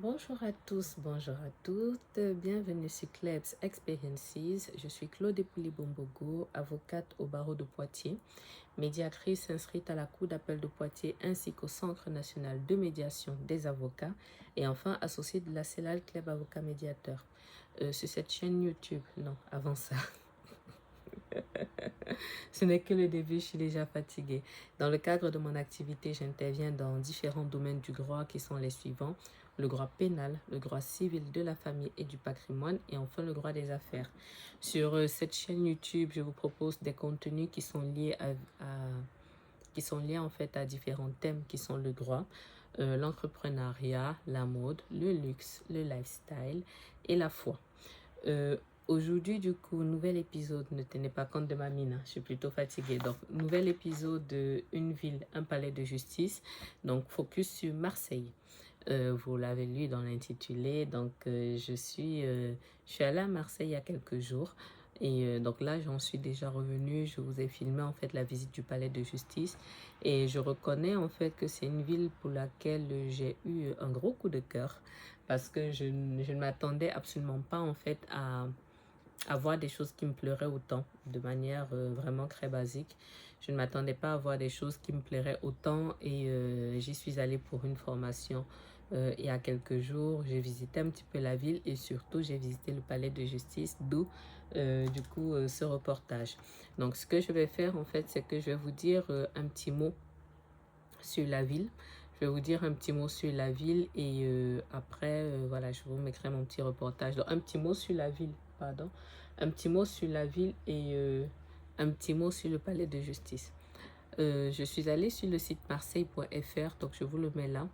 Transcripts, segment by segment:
Bonjour à tous, bonjour à toutes, bienvenue sur Klebs Experiences. Je suis Claude Epouli-Bombogo, avocate au barreau de Poitiers, médiatrice inscrite à la Cour d'appel de Poitiers ainsi qu'au Centre national de médiation des avocats et enfin associée de la CELAL Club Avocat Médiateur. Sur cette chaîne YouTube, non, avant ça. Ce n'est que le début, je suis déjà fatiguée. Dans le cadre de mon activité, j'interviens dans différents domaines du droit qui sont les suivants: le droit pénal, le droit civil de la famille et du patrimoine et enfin le droit des affaires. Sur cette chaîne YouTube, je vous propose des contenus qui sont liés qui sont liés en fait à différents thèmes qui sont le droit, l'entrepreneuriat, la mode, le luxe, le lifestyle et la foi. Euh, Aujourd'hui, du coup, nouvel épisode. Ne tenez pas compte de ma mine, hein, je suis plutôt fatiguée. Donc, nouvel épisode de Une ville, un palais de justice. Donc, focus sur Marseille. Vous l'avez lu dans l'intitulé. Donc, je suis allée à Marseille il y a quelques jours. Et donc là, j'en suis déjà revenue. Je vous ai filmé en fait la visite du palais de justice. Et je reconnais en fait que c'est une ville pour laquelle j'ai eu un gros coup de cœur. Parce que je ne m'attendais absolument pas en fait à voir des choses qui me plairaient autant, de manière vraiment très basique. Je ne m'attendais pas à voir des choses qui me plairaient autant et j'y suis allée pour une formation il y a quelques jours. J'ai visité un petit peu la ville et surtout j'ai visité le palais de justice, d'où ce reportage. Donc ce que je vais faire en fait, c'est que je vais vous dire un petit mot sur la ville. Je vais vous dire un petit mot sur la ville et après, voilà, je vous mettrai mon petit reportage. Donc, un petit mot sur la ville, pardon. Un petit mot sur la ville et un petit mot sur le palais de justice. Je suis allée sur le site marseille.fr, donc je vous le mets là.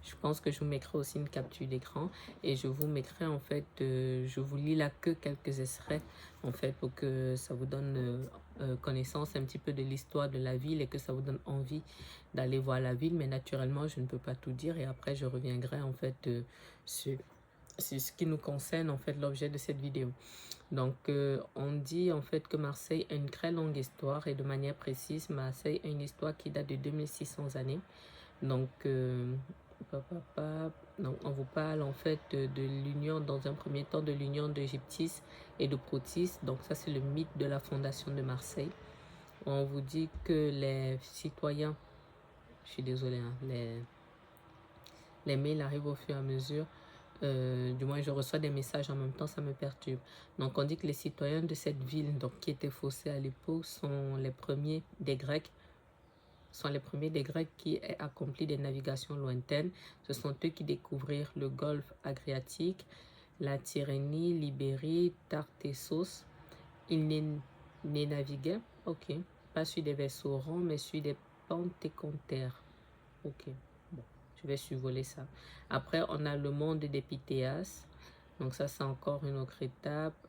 Je pense que je vous mettrai aussi une capture d'écran et je vous mettrai en fait, je vous lis là que quelques extraits en fait pour que ça vous donne connaissance un petit peu de l'histoire de la ville et que ça vous donne envie d'aller voir la ville. Mais naturellement, je ne peux pas tout dire et après je reviendrai en fait sur, sur ce qui nous concerne en fait l'objet de cette vidéo. Donc, on dit en fait que Marseille a une très longue histoire et de manière précise, Marseille a une histoire qui date de 2600 années. Donc, donc on vous parle en fait de l'union, dans un premier temps, de l'union d'Égyptis et de Protis. Donc, ça, c'est le mythe de la fondation de Marseille. On vous dit que les citoyens, je suis désolée, hein, les mails arrivent au fur et à mesure. Du moins, je reçois des messages en même temps, ça me perturbe. Donc, on dit que les citoyens de cette ville, donc, qui étaient faussés à l'époque, sont les premiers des Grecs, qui aient accompli des navigations lointaines. Ce sont eux qui découvrirent le golfe Adriatique, la Tyrrhénie, l'Ibérie, Tartessos. Ils ne naviguaient, ok, pas sur des vaisseaux ronds, mais sur des pentecôtères. Ok, bon, je vais survoler ça. Après, on a le monde des Pythéas. Donc ça, c'est encore une autre étape.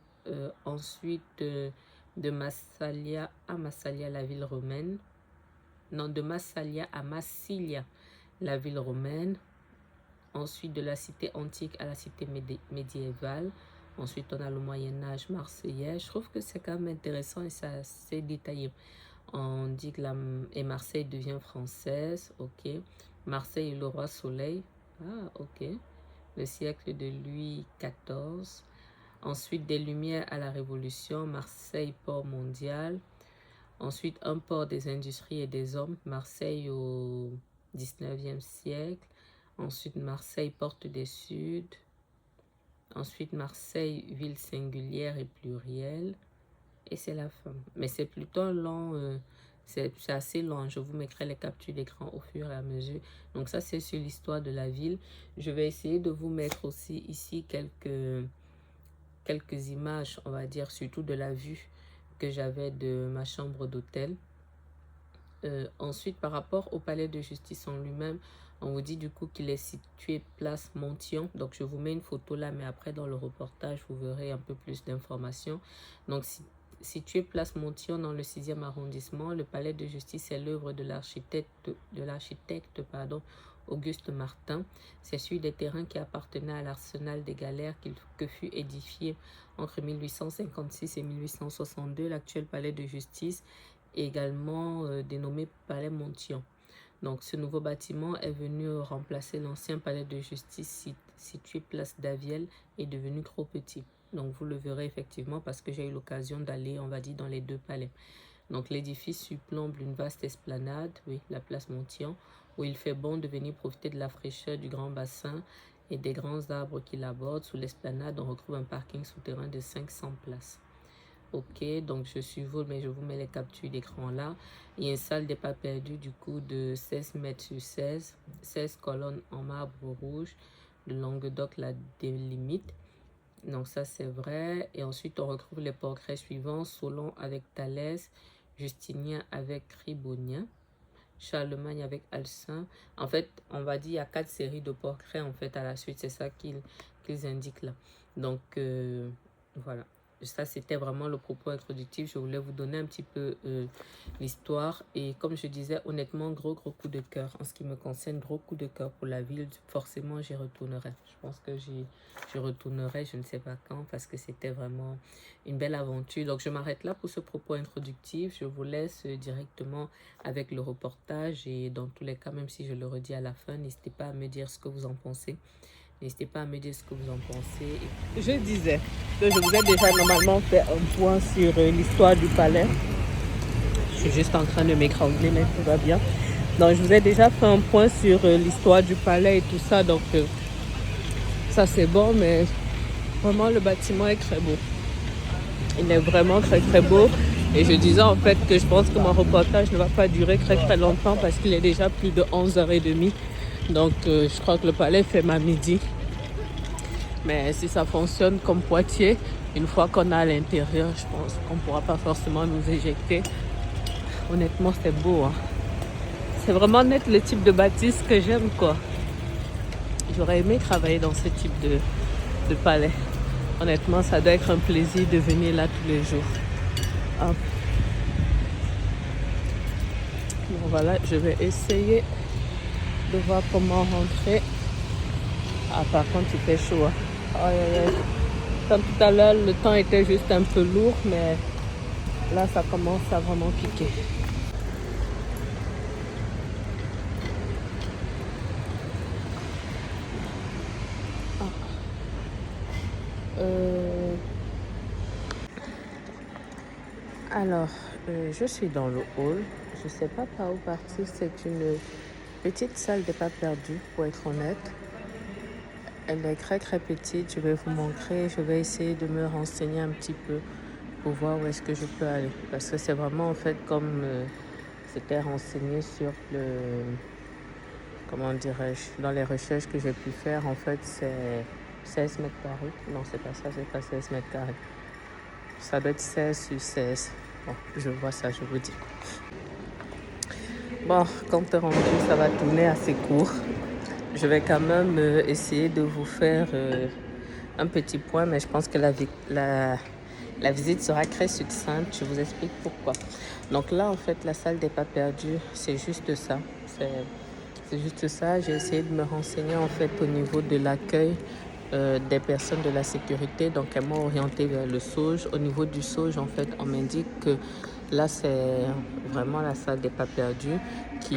Ensuite, de Massalia à Massalia, la ville romaine. Non, de Massalia à Massilia, la ville romaine. Ensuite, de la cité antique à la cité médiévale. Ensuite, on a le Moyen-Âge marseillais. Je trouve que c'est quand même intéressant et c'est assez détaillé. On dit que et Marseille devient française, ok. Marseille est le roi soleil, ah, ok. Le siècle de Louis XIV. Ensuite, des Lumières à la Révolution, Marseille, port mondial. Ensuite, un port des industries et des hommes, Marseille au 19e siècle. Ensuite, Marseille, porte des Suds. Ensuite, Marseille, ville singulière et plurielle. Et c'est la fin. Mais c'est plutôt long, c'est assez long. Je vous mettrai les captures d'écran au fur et à mesure. Donc ça, c'est sur l'histoire de la ville. Je vais essayer de vous mettre aussi ici quelques images, on va dire, surtout de la vue que j'avais de ma chambre d'hôtel. Ensuite, par rapport au palais de justice en lui-même, on vous dit du coup qu'il est situé place Montyon. Donc, je vous mets une photo là, mais après, dans le reportage, vous verrez un peu plus d'informations. Donc, situé place Montyon dans le 6e arrondissement, le palais de justice est l'œuvre de l'architecte Auguste Martin. C'est sur des terrains qui appartenaient à l'arsenal des galères que fut édifié entre 1856 et 1862 l'actuel palais de justice, également dénommé Palais Montyon. Donc ce nouveau bâtiment est venu remplacer l'ancien palais de justice situé place d'Aviel et devenu trop petit. Donc vous le verrez effectivement parce que j'ai eu l'occasion d'aller, on va dire, dans les deux palais. Donc l'édifice surplombe une vaste esplanade, oui, la place Montyon, où il fait bon de venir profiter de la fraîcheur du grand bassin et des grands arbres qui l'abordent. Sous l'esplanade, on retrouve un parking souterrain de 500 places. Ok, donc je survole, mais je vous mets les captures d'écran là. Il y a une salle des pas perdus du coup de 16 mètres sur 16, 16 colonnes en marbre rouge. Le Languedoc la délimite. Donc ça c'est vrai. Et ensuite on retrouve les portraits suivants. Solon avec Thalès, Justinien avec Ribonien, Charlemagne avec Alcin. En fait, on va dire il y a 4 séries de portraits en fait à la suite. C'est ça qu'ils indiquent là. Donc voilà. Ça, c'était vraiment le propos introductif. Je voulais vous donner un petit peu l'histoire. Et comme je disais, honnêtement, gros coup de cœur. En ce qui me concerne, gros coup de cœur pour la ville. Forcément, j'y retournerai. Je pense que j'y retournerai, je ne sais pas quand, parce que c'était vraiment une belle aventure. Donc, je m'arrête là pour ce propos introductif. Je vous laisse directement avec le reportage. Et dans tous les cas, même si je le redis à la fin, n'hésitez pas à me dire ce que vous en pensez. N'hésitez pas à me dire ce que vous en pensez. Je disais que je vous ai déjà normalement fait un point sur l'histoire du palais. Je suis juste en train de m'écraser, mais tout va bien. Donc, je vous ai déjà fait un point sur l'histoire du palais et tout ça. Donc, ça c'est bon, mais vraiment le bâtiment est très beau. Il est vraiment très beau. Et je disais en fait que je pense que mon reportage ne va pas durer très longtemps parce qu'il est déjà plus de 11h30. Donc, je crois que le palais fait ma midi. Mais si ça fonctionne comme Poitiers, une fois qu'on est à l'intérieur, je pense qu'on ne pourra pas forcément nous éjecter. Honnêtement, c'est beau. Hein. C'est vraiment net le type de bâtisse que j'aime, quoi. J'aurais aimé travailler dans ce type de palais. Honnêtement, ça doit être un plaisir de venir là tous les jours. Hop. Bon, voilà, je vais essayer de voir comment rentrer. Ah, par contre, il fait chaud. Hein. Aïe, aïe, aïe. Comme tout à l'heure, le temps était juste un peu lourd, mais là, ça commence à vraiment piquer. Alors, je suis dans le hall. Je ne sais pas par où partir. C'est une petite salle des pas perdus, pour être honnête. Elle est très petite. Je vais vous montrer. Je vais essayer de me renseigner un petit peu pour voir où est-ce que je peux aller. Parce que c'est vraiment en fait comme c'était renseigné sur le... Comment dirais-je? Dans les recherches que j'ai pu faire, en fait, c'est 16 mètres carrés. Non, c'est pas ça, c'est pas 16 mètres carrés. Ça doit être 16 sur 16. Bon, je vois ça, je vous dis. Bon, compte rendu, ça va tourner assez court. Je vais quand même essayer de vous faire un petit point, mais je pense que la visite sera très succincte. Je vous explique pourquoi. Donc là, en fait, la salle des pas perdus, c'est juste ça. C'est juste ça. J'ai essayé de me renseigner en fait au niveau de l'accueil des personnes de la sécurité. Donc, elles m'ont orienté vers le SAUJ. Au niveau du SAUJ, en fait, on m'indique que là, c'est vraiment la salle des pas perdus qui,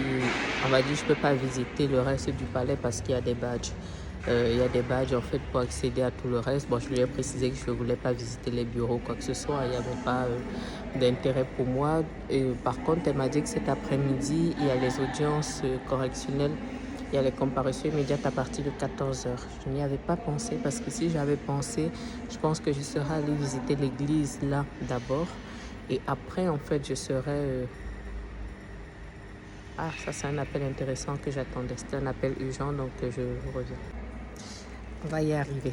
on va dire, je ne peux pas visiter le reste du palais parce qu'il y a des badges. Il y a des badges en fait pour accéder à tout le reste. Bon, je lui ai précisé que je ne voulais pas visiter les bureaux, quoi que ce soit. Il n'y avait pas d'intérêt pour moi. Et, par contre, elle m'a dit que cet après-midi, il y a les audiences correctionnelles. Il y a les comparutions immédiates à partir de 14h. Je n'y avais pas pensé parce que si j'avais pensé, je pense que je serais allée visiter l'église là d'abord. Et après, en fait, je serais... Ah, ça c'est un appel intéressant que j'attendais. C'était un appel urgent, donc je reviens. On va y arriver.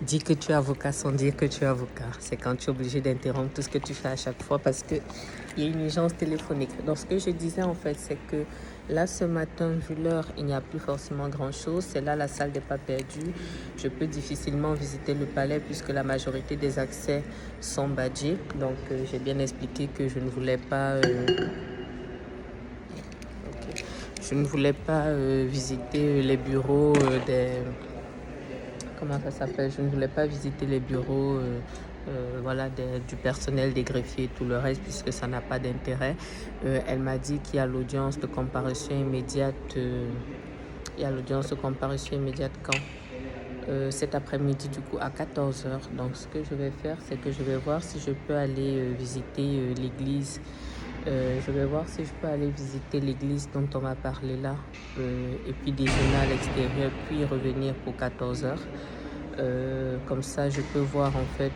Dis que tu es avocat sans dire que tu es avocat. C'est quand tu es obligé d'interrompre tout ce que tu fais à chaque fois parce qu'il y a une urgence téléphonique. Donc, ce que je disais, en fait, c'est que là, ce matin, vu l'heure, il n'y a plus forcément grand-chose. C'est là la salle des pas perdus. Je peux difficilement visiter le palais puisque la majorité des accès sont badgés. Donc, j'ai bien expliqué que je ne voulais pas... Je ne voulais pas visiter les bureaux des... Comment ça s'appelle? Je ne voulais pas visiter les bureaux voilà, du personnel, des greffiers et tout le reste, puisque ça n'a pas d'intérêt. Elle m'a dit qu'il y a l'audience de comparution immédiate. Il y a l'audience de comparution immédiate quand cet après-midi, du coup, à 14 heures. Donc, ce que je vais faire, c'est que je vais voir si je peux aller visiter l'église. Je vais voir si je peux aller visiter l'église dont on m'a parlé là, et puis déjeuner à l'extérieur, puis revenir pour 14 heures. Comme ça, je peux voir en fait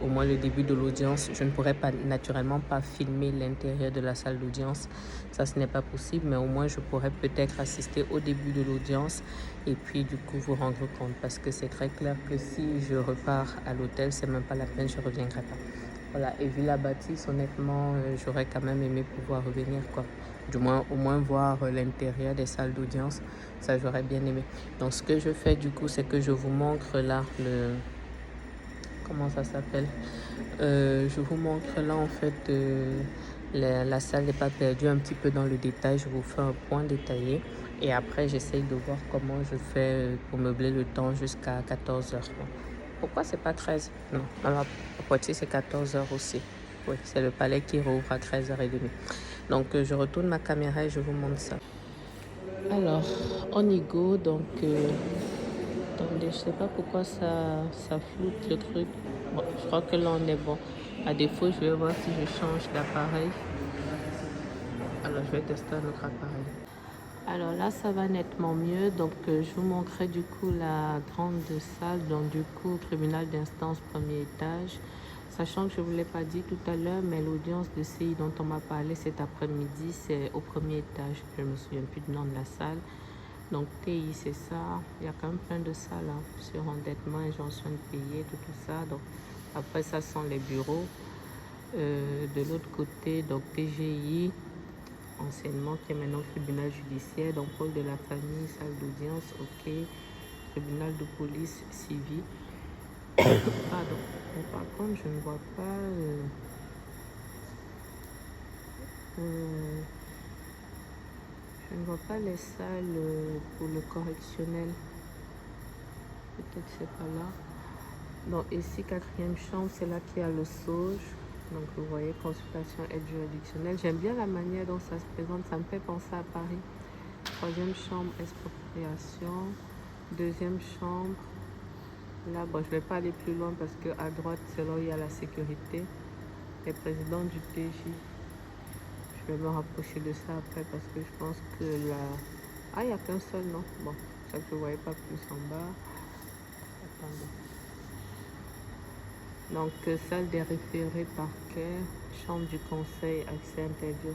au moins le début de l'audience. Je ne pourrais pas naturellement pas filmer l'intérieur de la salle d'audience. Ça, ce n'est pas possible, mais au moins je pourrais peut-être assister au début de l'audience et puis du coup vous rendre compte. Parce que c'est très clair que si je repars à l'hôtel, c'est même pas la peine, je ne reviendrai pas. Voilà, et vu la bâtisse, honnêtement, j'aurais quand même aimé pouvoir revenir, quoi. Du moins, au moins voir l'intérieur des salles d'audience, ça j'aurais bien aimé. Donc ce que je fais du coup, c'est que je vous montre là comment ça s'appelle, je vous montre là en fait la salle n'est pas perdue, un petit peu dans le détail. Je vous fais un point détaillé et après j'essaye de voir comment je fais pour meubler le temps jusqu'à 14 heures. Pourquoi c'est pas 13? Non, à Poitiers c'est 14 heures aussi. Oui, c'est le palais qui rouvre à 13h30. Donc je retourne ma caméra et je vous montre ça. Alors, on y go. Donc, attendez, je sais pas pourquoi ça floute le truc. Bon, je crois que là on est bon. À défaut, je vais voir si je change d'appareil. Alors, je vais tester un autre appareil. Alors là, ça va nettement mieux. Donc, je vous montrerai du coup la grande salle. Donc, du coup, tribunal d'instance, premier étage. Sachant que je ne vous l'ai pas dit tout à l'heure, mais l'audience de CI dont on m'a parlé cet après-midi, c'est au premier étage. Je ne me souviens plus du nom de la salle. Donc, TI, c'est ça. Il y a quand même plein de salles hein, sur endettement, injonction de payer, tout ça. Donc, après, ça sont les bureaux. De l'autre côté, donc TGI, enseignement qui est maintenant tribunal judiciaire, donc pôle de la famille, salle d'audience, ok, tribunal de police civil. Pardon. Mais par contre, je ne vois pas. Je ne vois pas les salles pour le correctionnel. Peut-être c'est pas là. Donc ici, quatrième chambre, c'est là qu'il y a le SAUJ. Donc vous voyez, consultation aide juridictionnelle. J'aime bien la manière dont ça se présente, ça me fait penser à Paris. Troisième chambre, expropriation. Deuxième chambre. Là, bon, je ne vais pas aller plus loin parce qu'à droite, c'est là où il y a la sécurité. Les présidents du TJ. Je vais me rapprocher de ça après parce que je pense que là... Ah, il n'y a qu'un seul, non? Bon, ça que je ne voyais pas plus en bas. Attendez. Donc, salle des référés parquet, chambre du conseil, accès interview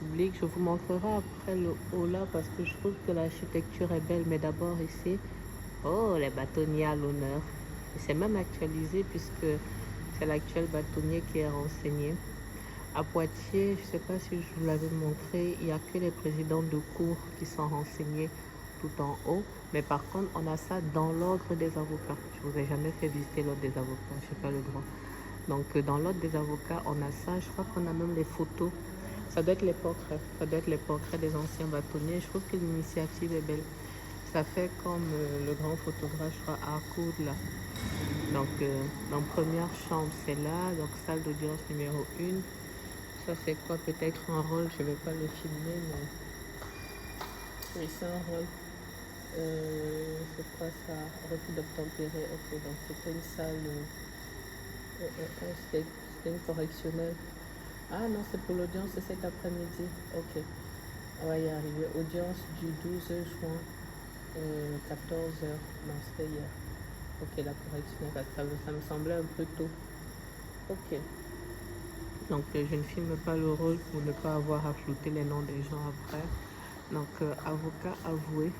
public. Je vous montrerai après le haut là parce que je trouve que l'architecture est belle. Mais d'abord ici, oh, les bâtonniers à l'honneur. C'est même actualisé puisque c'est l'actuel bâtonnier qui est renseigné. À Poitiers, je ne sais pas si je vous l'avais montré, il n'y a que les présidents de cour qui sont renseignés tout en haut. Mais par contre, on a ça dans l'ordre des avocats. Je ne vous ai jamais fait visiter l'ordre des avocats, je n'ai pas le droit. Donc, dans l'ordre des avocats, on a ça. Je crois qu'on a même les photos. Ça doit être les portraits. Ça doit être les portraits des anciens bâtonniers. Je trouve que l'initiative est belle. Ça fait comme le grand photographe, je crois, Harcourt, là. Donc, dans première chambre, c'est là. Donc, salle d'audience numéro 1. Ça, c'est quoi? Peut-être un rôle. Je ne vais pas le filmer, mais... Oui, c'est un rôle. C'est quoi ça? Refus d'obtempérer. Ok, donc c'était une salle... c'était une correctionnelle. Ah non, c'est pour l'audience de cet après-midi. Ok, on va y arriver. Audience du 12 juin, 14 heures. Non, c'était hier. Ok, la correctionnelle, ça me semblait un peu tôt. Ok. Donc, je ne filme pas le rôle pour ne pas avoir à flouter les noms des gens après. Donc, avocat avoué.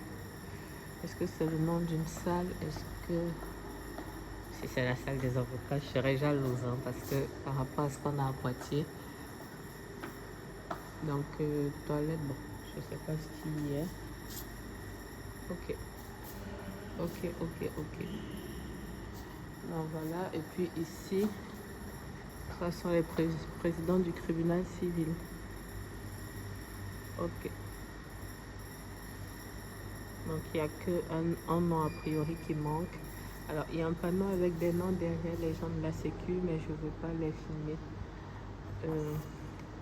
Est-ce que c'est le nom d'une salle? Est-ce que... Si c'est la salle des avocats, je serais jalouse hein, parce que par rapport à ce qu'on a à Poitiers. Donc, toilette, bon, je sais pas ce qu'il y a. Ok. Ok. Donc voilà, et puis ici, ça sont les présidents du tribunal civil. Ok. Donc il n'y a qu'un nom a priori qui manque. Alors, il y a un panneau avec des noms derrière les gens de la sécu, mais je ne veux pas les filmer.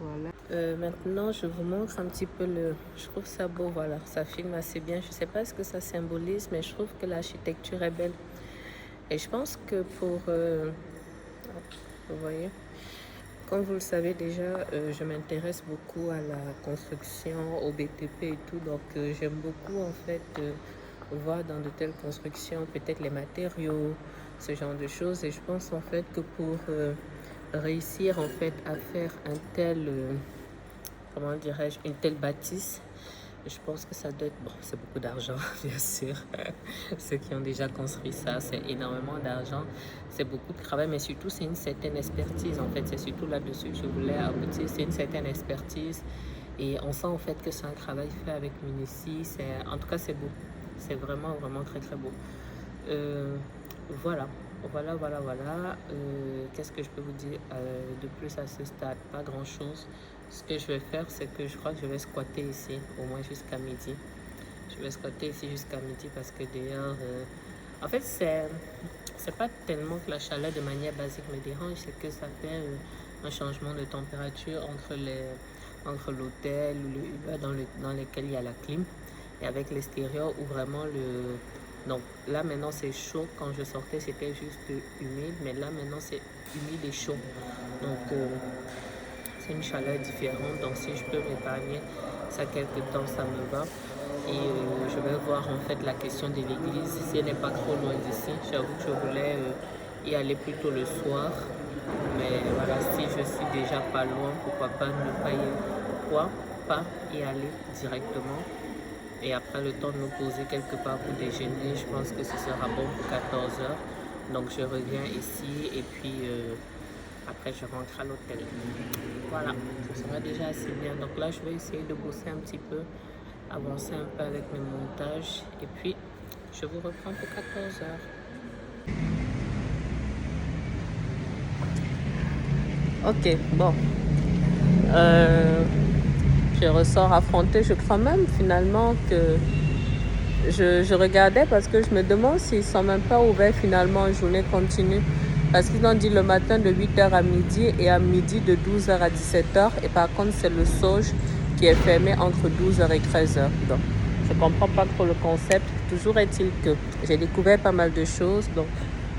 Voilà. Maintenant, je vous montre un petit peu le... Je trouve ça beau, voilà. Ça filme assez bien. Je ne sais pas ce que ça symbolise, mais je trouve que l'architecture est belle. Et je pense que pour... vous voyez, comme vous le savez déjà, je m'intéresse beaucoup à la construction, au BTP et tout. Donc, j'aime beaucoup, en fait, voir dans de telles constructions peut-être les matériaux, ce genre de choses. Et je pense, en fait, que pour réussir, en fait, à faire un tel... comment dirais-je, une telle bâtisse, je pense que ça doit être, bon, c'est beaucoup d'argent, bien sûr. Ceux qui ont déjà construit ça, c'est énormément d'argent, c'est beaucoup de travail, mais surtout, c'est une certaine expertise, en fait. C'est surtout là-dessus que je voulais aboutir, c'est une certaine expertise. Et on sent, en fait, que c'est un travail fait avec minutie. En tout cas, c'est beau. C'est vraiment, vraiment très, très beau. Voilà. Voilà. Qu'est-ce que je peux vous dire de plus à ce stade? Pas grand-chose. Ce que je vais faire, c'est que je crois que je vais squatter ici, au moins jusqu'à midi. Je vais squatter ici jusqu'à midi parce que d'ailleurs, en fait, c'est pas tellement que la chaleur de manière basique me dérange, c'est que ça fait un changement de température entre l'hôtel ou le Uber dans lequel il y a la clim et avec l'extérieur où vraiment le... Donc là maintenant c'est chaud, quand je sortais c'était juste humide, mais là maintenant c'est humide et chaud. Donc c'est une chaleur différente, donc si je peux m'épargner ça quelque temps, ça me va. Et je vais voir en fait la question de l'église, si elle n'est pas trop loin d'ici. J'avoue que je voulais y aller plutôt le soir, mais voilà, si je suis déjà pas loin, pourquoi pas ne pas y aller directement. Et après le temps de nous poser quelque part pour déjeuner, je pense que ce sera bon pour 14h. Donc je reviens ici et puis après je rentre à l'hôtel. Voilà, ça sera déjà assez bien. Donc là je vais essayer de bosser un petit peu, avancer un peu avec mes montages. Et puis je vous reprends pour 14h. Ok, bon. Je ressors affronter. Je crois même finalement que je regardais parce que je me demande s'ils ne sont même pas ouverts finalement en journée continue. Parce qu'ils ont dit le matin de 8h à midi et à midi de 12h à 17h. Et par contre, c'est le Sauge qui est fermé entre 12h et 13h. Donc, je ne comprends pas trop le concept. Toujours est-il que j'ai découvert pas mal de choses. Donc,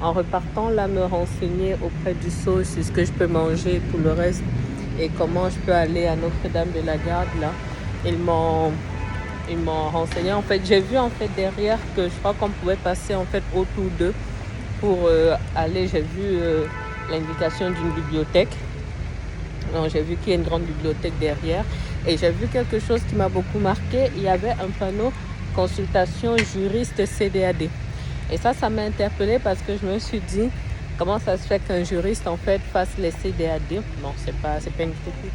en repartant là, me renseigner auprès du Sauge sur ce que je peux manger et tout le reste. Et comment je peux aller à Notre-Dame de la Garde là. Ils m'ont renseigné. En fait, j'ai vu en fait derrière que je crois qu'on pouvait passer en fait autour d'eux pour aller. J'ai vu l'indication d'une bibliothèque. Donc, j'ai vu qu'il y a une grande bibliothèque derrière. Et j'ai vu quelque chose qui m'a beaucoup marqué. Il y avait un panneau consultation juriste CDAD. Et ça m'a interpellée parce que je me suis dit, comment ça se fait qu'un juriste en fait fasse les CDAD? Bon, c'est pas une critique.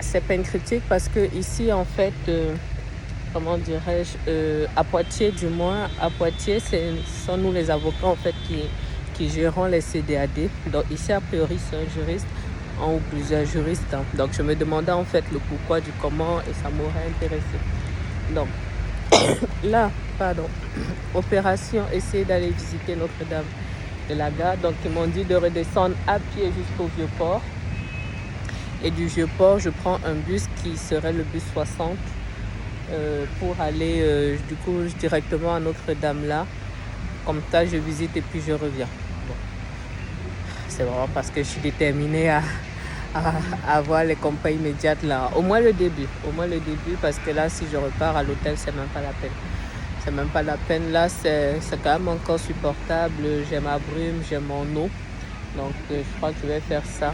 C'est pas une critique parce que ici en fait, comment dirais-je, à Poitiers du moins, à Poitiers, ce sont nous les avocats en fait qui gérons les CDAD. Donc ici a priori c'est un juriste ou plusieurs juristes. Donc je me demandais en fait le pourquoi du comment et ça m'aurait intéressé. Donc là, opération, essayer d'aller visiter Notre-Dame de la Garde. Donc ils m'ont dit de redescendre à pied jusqu'au Vieux-Port. Et du Vieux-Port, je prends un bus qui serait le bus 60 pour aller du coup directement à Notre-Dame là. Comme ça, je visite et puis je reviens. Bon. C'est vraiment parce que je suis déterminée à avoir les compas immédiates là. Au moins le début parce que là, si je repars à l'hôtel, c'est même pas la peine. C'est même pas la peine. Là, c'est quand même encore supportable. J'ai ma brume, j'ai mon eau. Donc, je crois que je vais faire ça.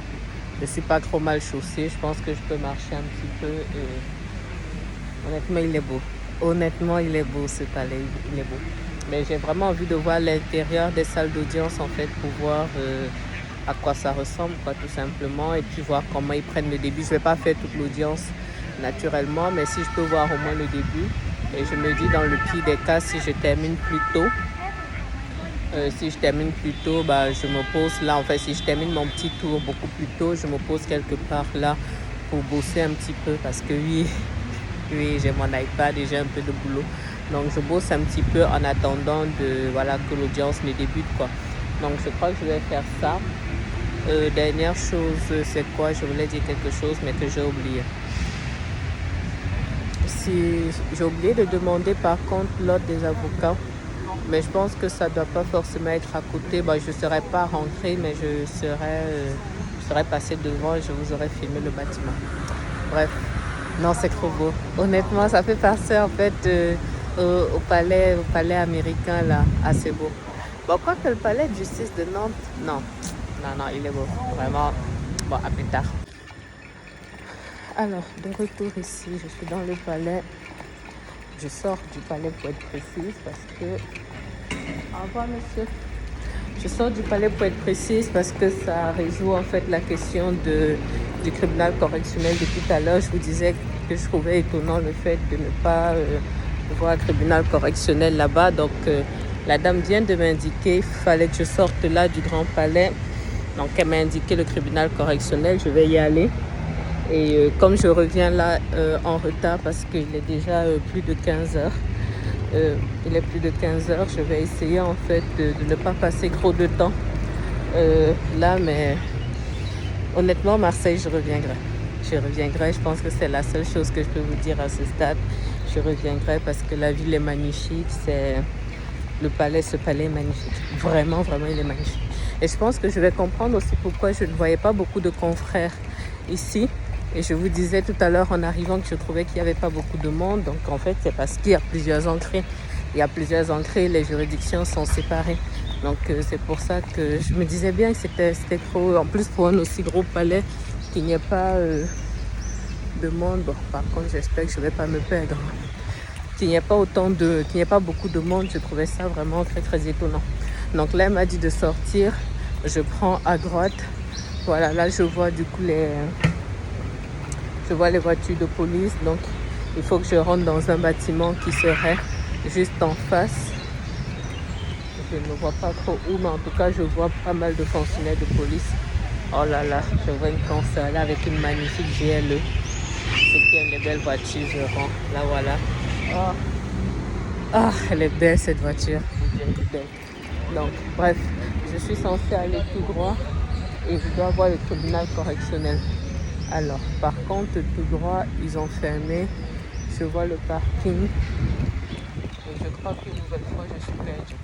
Je ne suis pas trop mal chaussée. Je pense que je peux marcher un petit peu. Et... honnêtement, il est beau. Honnêtement, il est beau ce palais. Il est beau. Mais j'ai vraiment envie de voir l'intérieur des salles d'audience en fait pour voir à quoi ça ressemble, quoi, tout simplement. Et puis voir comment ils prennent le début. Je ne vais pas faire toute l'audience naturellement, mais si je peux voir au moins le début. Et je me dis dans le pire des cas, si je termine plus tôt, je me pose là. En fait, si je termine mon petit tour beaucoup plus tôt, je me pose quelque part là pour bosser un petit peu parce que oui, j'ai mon iPad et j'ai un peu de boulot. Donc je bosse un petit peu en attendant voilà, que l'audience ne débute, quoi. Donc je crois que je vais faire ça. Dernière chose, c'est quoi? Je voulais dire quelque chose mais que j'ai oublié. Si j'ai oublié de demander par contre l'ordre des avocats, mais je pense que ça ne doit pas forcément être à côté. Je ne serais pas rentrée, mais je serais passée devant et je vous aurais filmé le bâtiment. Bref, non, c'est trop beau. Honnêtement, ça fait penser en fait au palais américain là, assez beau. Bon, quoi que le palais de justice de Nantes, non, il est beau, vraiment. Bon, à plus tard. Alors, de retour ici, je suis dans le palais. Je sors du palais pour être précise parce que... Au revoir, monsieur. Je sors du palais pour être précise parce que ça résout en fait la question du tribunal correctionnel. De tout à l'heure, je vous disais que je trouvais étonnant le fait de ne pas voir un tribunal correctionnel là-bas. Donc, la dame vient de m'indiquer qu'il fallait que je sorte là du Grand Palais. Donc, elle m'a indiqué le tribunal correctionnel. Je vais y aller. Et comme je reviens là en retard parce qu'il est déjà plus de 15 heures, je vais essayer en fait de ne pas passer trop de temps là, mais honnêtement, Marseille, je reviendrai. Je pense que c'est la seule chose que je peux vous dire à ce stade. Je reviendrai parce que la ville est magnifique. Ce palais est magnifique. Vraiment, vraiment, il est magnifique. Et je pense que je vais comprendre aussi pourquoi je ne voyais pas beaucoup de confrères ici. Et je vous disais tout à l'heure en arrivant que je trouvais qu'il n'y avait pas beaucoup de monde. Donc en fait, c'est parce qu'il y a plusieurs entrées. Les juridictions sont séparées. Donc c'est pour ça que je me disais bien que c'était trop. En plus, pour un aussi gros palais, qu'il n'y ait pas de monde. Bon, par contre, j'espère que je ne vais pas me perdre. Qu'il n'y ait pas beaucoup de monde, je trouvais ça vraiment très très étonnant. Donc là, elle m'a dit de sortir. Je prends à droite. Voilà, là je vois du coup les voitures de police. Donc il faut que je rentre dans un bâtiment qui serait juste en face. Je ne vois pas trop où, mais en tout cas je vois pas mal de fonctionnaires de police. Oh là là, je vois une concert là avec une magnifique GLE. C'est qui aime les belles voitures, je rentre. Là voilà. Oh. Ah, elle est belle cette voiture. Donc, bref, je suis censée aller tout droit et je dois voir le tribunal correctionnel. Alors, par contre, tout droit, ils ont fermé. Je vois le parking. Et je crois qu'une nouvelle fois, je suis perdue.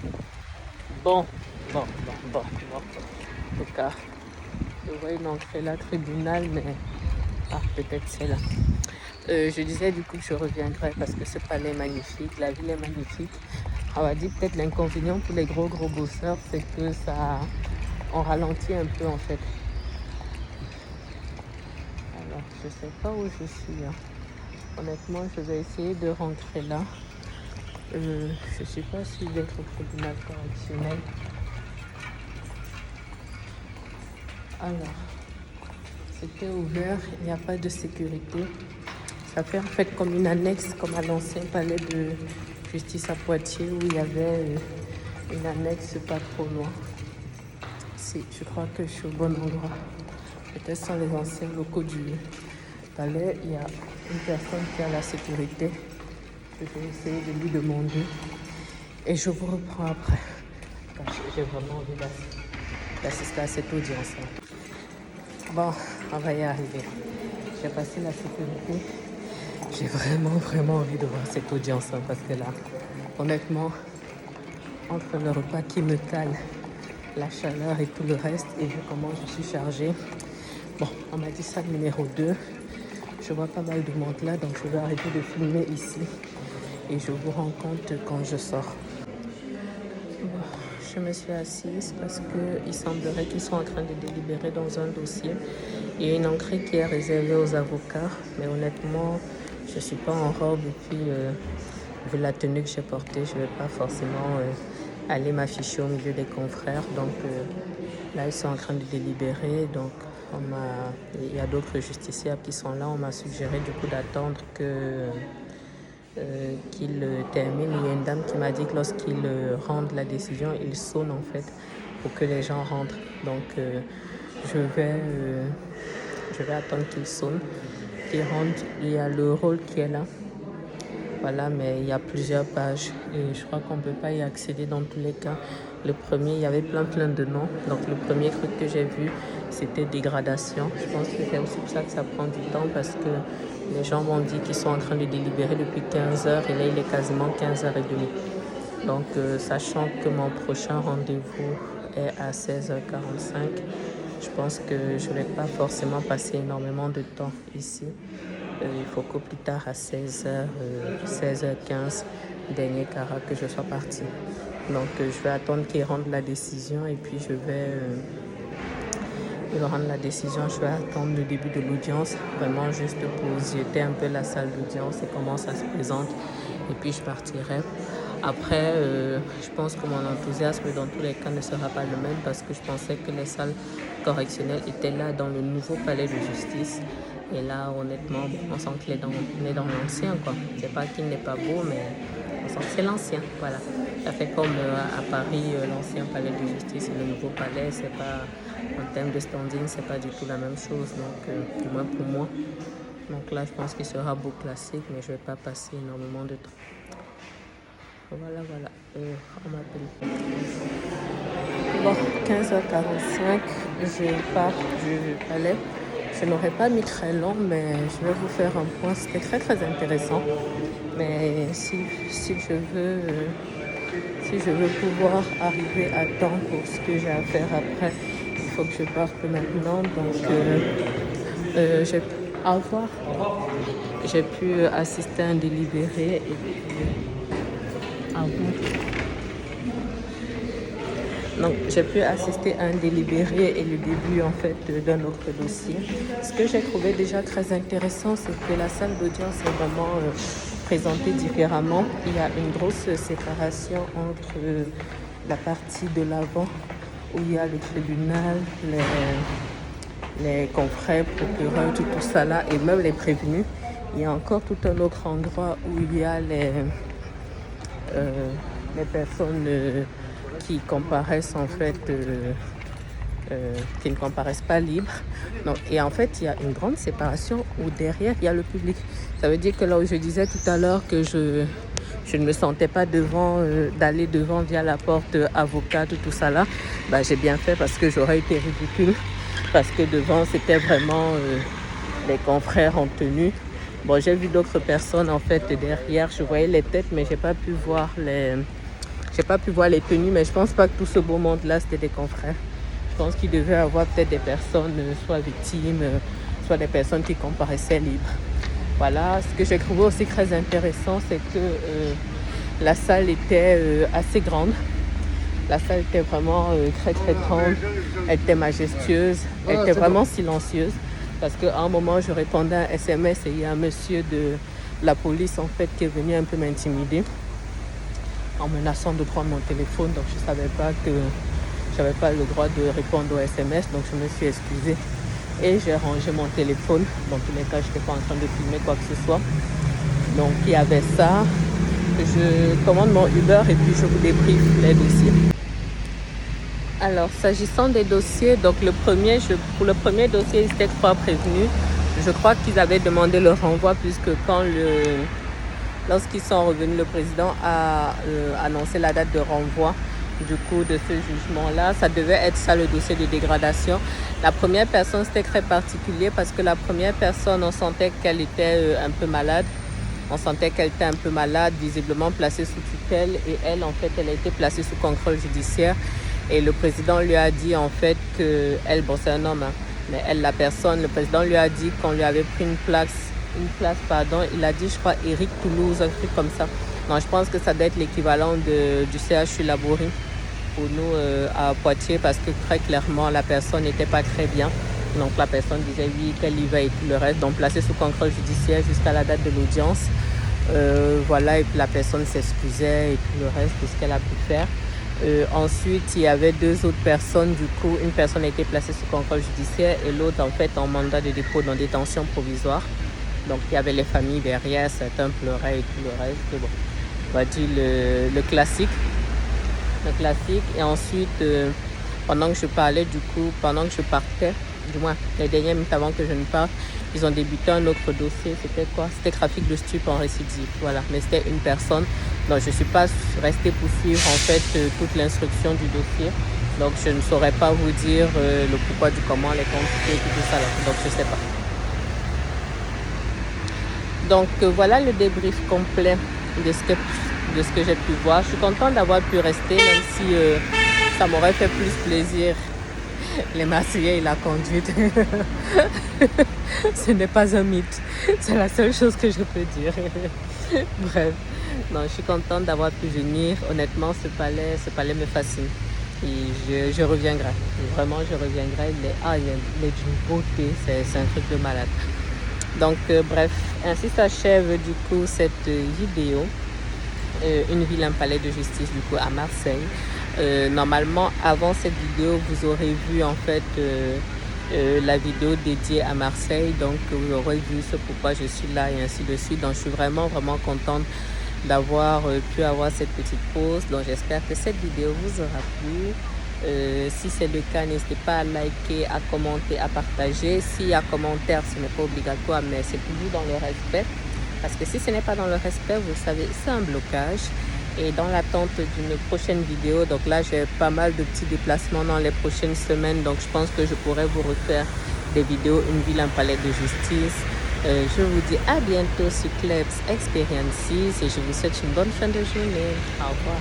Bon. En tout cas, je vois une entrée là, tribunal, mais... Ah, peut-être c'est là. Je disais du coup que je reviendrai parce que ce palais est magnifique, la ville est magnifique. On va dire peut-être l'inconvénient pour les gros bosseurs, c'est que on ralentit un peu en fait. Alors, je sais pas où je suis. Hein. Honnêtement, je vais essayer de rentrer là. Je suis pas sûre d'être au tribunal correctionnel. Alors, c'était ouvert, il n'y a pas de sécurité. Ça fait en fait comme une annexe, comme à l'ancien palais de justice à Poitiers où il y avait une annexe pas trop loin. Si, je crois que je suis au bon endroit. Peut-être sont les anciens locaux du palais. Il y a une personne qui a la sécurité. Je vais essayer de lui demander. Et je vous reprends après. J'ai vraiment envie d'assister à cette audience-là. Bon, on va y arriver. J'ai passé la sécurité. J'ai vraiment envie de voir cette audience hein, parce que là, honnêtement, entre le repas qui me cale, la chaleur et tout le reste, et vu comment je suis chargée, bon, on m'a dit salle numéro 2. Je vois pas mal de monde là, donc je vais arrêter de filmer ici et je vous rends compte quand je sors. Bon, je me suis assise parce qu'il semblerait qu'ils sont en train de délibérer dans un dossier. Il y a une entrée qui est réservée aux avocats, mais honnêtement, je ne suis pas en robe et puis vu la tenue que j'ai portée, je ne vais pas forcément aller m'afficher au milieu des confrères. Donc là, ils sont en train de délibérer. Donc il y a d'autres justiciables qui sont là. On m'a suggéré du coup d'attendre qu'il termine. Il y a une dame qui m'a dit que lorsqu'il rendent la décision, il sonne en fait pour que les gens rentrent. Donc je vais attendre qu'il sonne. Il y a le rôle qui est là. Voilà, mais il y a plusieurs pages et je crois qu'on ne peut pas y accéder dans tous les cas. Le premier, il y avait plein de noms. Donc le premier truc que j'ai vu, c'était dégradation. Je pense que c'est aussi pour ça que ça prend du temps parce que les gens m'ont dit qu'ils sont en train de délibérer depuis 15 heures et là il est quasiment 15h30. Donc sachant que mon prochain rendez-vous est à 16h45, je pense que je ne vais pas forcément passer énormément de temps ici. Il faut qu'au plus tard à 16h, 16h15, dernier carat, que je sois partie. Donc je vais attendre qu'ils rendent la décision et puis je vais rendre la décision. Je vais attendre le début de l'audience, vraiment juste pour zioter un peu la salle d'audience et comment ça se présente. Et puis je partirai. Après, je pense que mon enthousiasme dans tous les cas ne sera pas le même parce que je pensais que les salles correctionnelles étaient là dans le nouveau palais de justice. Et là, honnêtement, on sent qu'on est dans l'ancien, quoi. C'est pas qu'il n'est pas beau, mais on sent que c'est l'ancien, voilà. Ça fait comme à Paris, l'ancien palais de justice et le nouveau palais, c'est pas, en termes de standing, c'est pas du tout la même chose, donc du moins pour moi. Donc là, je pense qu'il sera beau classique, mais je vais pas passer énormément de temps. Voilà, on m'appelle. Bon, 15h45, je pars du palais. Je n'aurais pas mis très long, mais je vais vous faire un point. C'était très intéressant. Mais si je veux pouvoir arriver à temps pour ce que j'ai à faire après, il faut que je parte maintenant. Donc, j'ai pu assister à un délibéré et donc j'ai pu assister à un délibéré et le début en fait d'un autre dossier. Ce que j'ai trouvé déjà très intéressant, c'est que la salle d'audience est vraiment présentée différemment. Il y a une grosse séparation entre la partie de l'avant où il y a le tribunal, les confrères, procureurs, tout ça là, et même les prévenus. Il y a encore tout un autre endroit où il y a les personnes qui comparaissent en fait, qui ne comparaissent pas libres. Donc, et en fait, il y a une grande séparation où derrière, il y a le public. Ça veut dire que là où je disais tout à l'heure que je ne me sentais pas d'aller devant via la porte avocate, tout ça là, bah, j'ai bien fait parce que j'aurais été ridicule. Parce que devant, c'était vraiment les confrères en tenue. Bon, j'ai vu d'autres personnes en fait derrière. Je voyais les têtes, mais j'ai pas pu voir les tenues. Mais je pense pas que tout ce beau monde-là, c'était des confrères. Je pense qu'il devait avoir peut-être des personnes soit victimes, soit des personnes qui comparaissaient libres. Voilà. Ce que j'ai trouvé aussi très intéressant, c'est que la salle était assez grande. La salle était vraiment très grande. Elle était majestueuse. Elle était vraiment silencieuse. Parce qu'à un moment, je répondais à un SMS et il y a un monsieur de la police en fait qui est venu un peu m'intimider en menaçant de prendre mon téléphone. Donc je ne savais pas que j'avais pas le droit de répondre au SMS. Donc je me suis excusée et j'ai rangé mon téléphone. Dans tous les cas, je n'étais pas en train de filmer quoi que ce soit. Donc il y avait ça. Je commande mon Uber et puis je vous débriefe les dossiers. Alors, s'agissant des dossiers, donc pour le premier dossier, ils étaient 3 prévenus. Je crois qu'ils avaient demandé le renvoi puisque lorsqu'ils sont revenus, le président a annoncé la date de renvoi du coup de ce jugement-là. Ça devait être ça le dossier de dégradation. La première personne, c'était très particulier parce que la première personne, on sentait qu'elle était un peu malade. On sentait qu'elle était un peu malade, visiblement placée sous tutelle. Et elle, en fait, elle a été placée sous contrôle judiciaire. Et le président lui a dit en fait qu'elle, bon c'est un homme, hein, mais elle, la personne, le président lui a dit qu'on lui avait pris une place, il a dit je crois Éric Toulouse, un truc comme ça. Non, je pense que ça doit être l'équivalent du CHU Laborie pour nous à Poitiers parce que très clairement la personne n'était pas très bien. Donc la personne disait oui qu'elle y va et tout le reste, donc placée sous contrôle judiciaire jusqu'à la date de l'audience. Voilà, et puis la personne s'excusait et tout le reste, tout ce qu'elle a pu faire. Ensuite, il y avait 2 autres personnes. Du coup, une personne a été placée sous contrôle judiciaire et l'autre en fait en mandat de dépôt dans détention provisoire. Donc, il y avait les familles derrière, certains pleuraient et tout le reste. Bon, on va dire le classique. Le classique. Et ensuite, pendant que je partais, du moins les dernières minutes avant que je ne parte, ils ont débuté un autre dossier. C'était quoi? C'était trafic de stupes en récidive. Voilà, mais c'était une personne. Donc je ne suis pas restée pour suivre en fait toute l'instruction du dossier. Donc je ne saurais pas vous dire le pourquoi du comment, les quantités, tout ça là. Donc je ne sais pas. Donc voilà le débrief complet de ce que j'ai pu voir. Je suis contente d'avoir pu rester, même si ça m'aurait fait plus plaisir les Marseillais et la conduite. Ce n'est pas un mythe. C'est la seule chose que je peux dire. Bref, non, je suis contente d'avoir pu venir. Honnêtement, ce palais me fascine. Et je reviendrai. Vraiment, je reviendrai. Il est d'une beauté. C'est un truc de malade. Donc, bref, ainsi s'achève du coup cette vidéo. Une ville, un palais de justice du coup à Marseille. Normalement, avant cette vidéo, vous aurez vu en fait la vidéo dédiée à Marseille. Donc, vous aurez vu ce pourquoi je suis là et ainsi de suite. Donc, je suis vraiment contente d'avoir pu avoir cette petite pause. Donc, j'espère que cette vidéo vous aura plu. Si c'est le cas, n'hésitez pas à liker, à commenter, à partager. S'il y a commentaire, ce n'est pas obligatoire, mais c'est toujours dans le respect. Parce que si ce n'est pas dans le respect, vous savez, c'est un blocage. Et dans l'attente d'une prochaine vidéo, donc là, j'ai pas mal de petits déplacements dans les prochaines semaines. Donc, je pense que je pourrais vous refaire des vidéos, une ville, un palais de justice. Je vous dis à bientôt sur Klebs Experiences et je vous souhaite une bonne fin de journée. Au revoir.